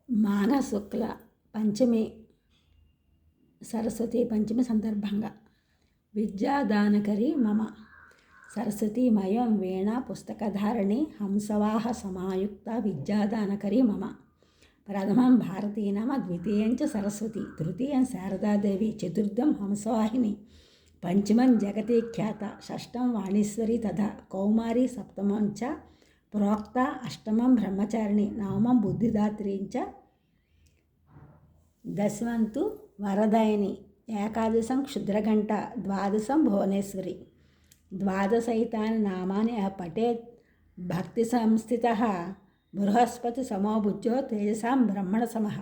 మాఘ శుక్ల పంచమి సరస్వతి పంచమి సందర్భంగా విద్యాదానకరి మమ సరస్వతీమయం వీణా పుస్తకధారిణి హంసవాహ సమాయుక్త విద్యాదానకరి మమ. ప్రథమం భారతీ నామ, ద్వితీయం చ సరస్వతి, తృతీయం శారదాదేవి, చతుర్థం హంసవాహిని, పంచమం జగతి ఖ్యాత, షష్టం వాణీశ్వరి తథా కౌమారి, సప్తమం చ ప్రోక్త, అష్టమం బ్రహ్మచారిణి, నవమం బుద్ధిదాత్రీ చ, దశమం తు వరదాయిని, ఏకాదశం క్షుద్రఘంట, ద్వాదశం భువనేశ్వరి. ద్వాదశైతాని నామాని పఠేత్ భక్తి సంస్థితః బృహస్పతి సమోభుజ్యో తేజసాం బ్రహ్మణ సమః.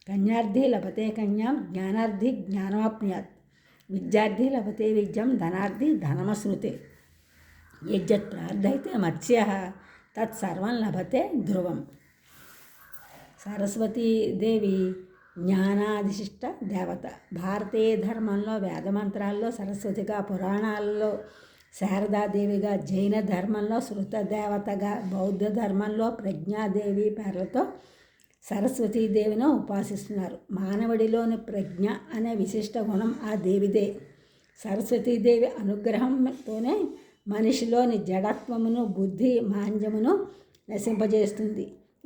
కన్యార్థి లభతే కన్యాం, జ్ఞానార్థి జ్ఞానమాప్నుయాత్, విద్యార్థి లభతే విద్యం, ధనార్థి ధనమశ్నుతే. యజ్జత్ ప్రార్థయతే మత్స్యః తత్సర్వం లభతే ధ్రువం. సరస్వతీదేవి జ్ఞానాధిష్ట దేవత. భారతీయ ధర్మంలో వేదమంత్రాల్లో సరస్వతిగా, పురాణాలలో శారదాదేవిగా, జైన ధర్మంలో శృత దేవతగా, బౌద్ధ ధర్మంలో ప్రజ్ఞాదేవి పేర్లతో సరస్వతీదేవిని ఉపాసిస్తున్నారు. మానవుడిలోని ప్రజ్ఞ అనే విశిష్ట గుణం ఆ దేవిదే. సరస్వతీదేవి అనుగ్రహంతోనే మనిషిలోని జడత్వమును, బుద్ధి మాంద్యమును నశింపజేస్తుంది.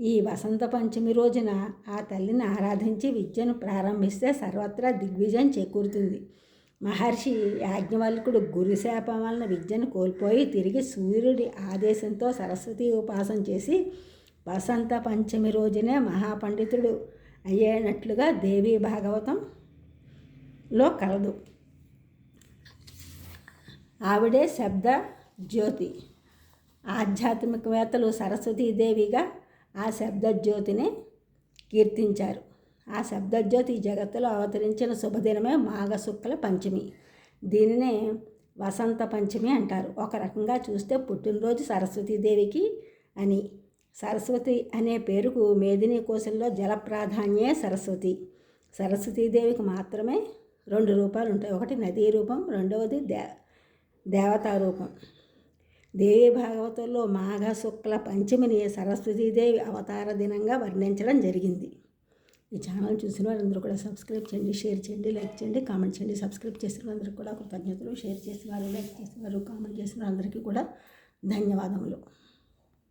ఈ వసంత పంచమి రోజున ఆ తల్లిని ఆరాధించి విద్యను ప్రారంభిస్తే సర్వత్రా దిగ్విజయం చేకూరుతుంది. మహర్షి యాజ్ఞవల్కుడు గురుశాపం వలన విద్యను కోల్పోయి తిరిగి సూర్యుడి ఆదేశంతో సరస్వతి ఉపాసన చేసి వసంత పంచమి రోజునే మహాపండితుడు అయ్యేనట్లుగా దేవీ భాగవతంలో కలదు. ఆవిడే శబ్ద జ్యోతి. ఆధ్యాత్మికవేత్తలు సరస్వతీదేవిగా ఆ శబ్దజ్యోతిని కీర్తించారు. ఆ శబ్దజ్యోతి జగత్తులో అవతరించిన శుభదినమే మాఘశుక్ల పంచమి. దీనినే వసంత పంచమి అంటారు. ఒక రకంగా చూస్తే పుట్టినరోజు సరస్వతీదేవికి అని. సరస్వతి అనే పేరుకు మేదినీ కోశంలో జల ప్రాధాన్యే సరస్వతి. సరస్వతీదేవికి మాత్రమే 2 రూపాలు ఉంటాయి. ఒకటి నదీ రూపం, రెండవది దేవతా రూపం. దేవీ భాగవతంలో మాఘ శుక్ల పంచమిని సరస్వతీదేవి అవతార దినంగా వర్ణించడం జరిగింది. ఈ ఛానల్ చూసిన వారందరూ కూడా సబ్స్క్రైబ్ చేయండి, షేర్ చేయండి, లైక్ చేయండి, కామెంట్ చేయండి. సబ్స్క్రైబ్ చేసిన వారందరికీ కూడా కృతజ్ఞతలు. షేర్ చేసిన వారు, లైక్ చేసిన వారు, కామెంట్ చేసిన వారందరికీ కూడా ధన్యవాదములు.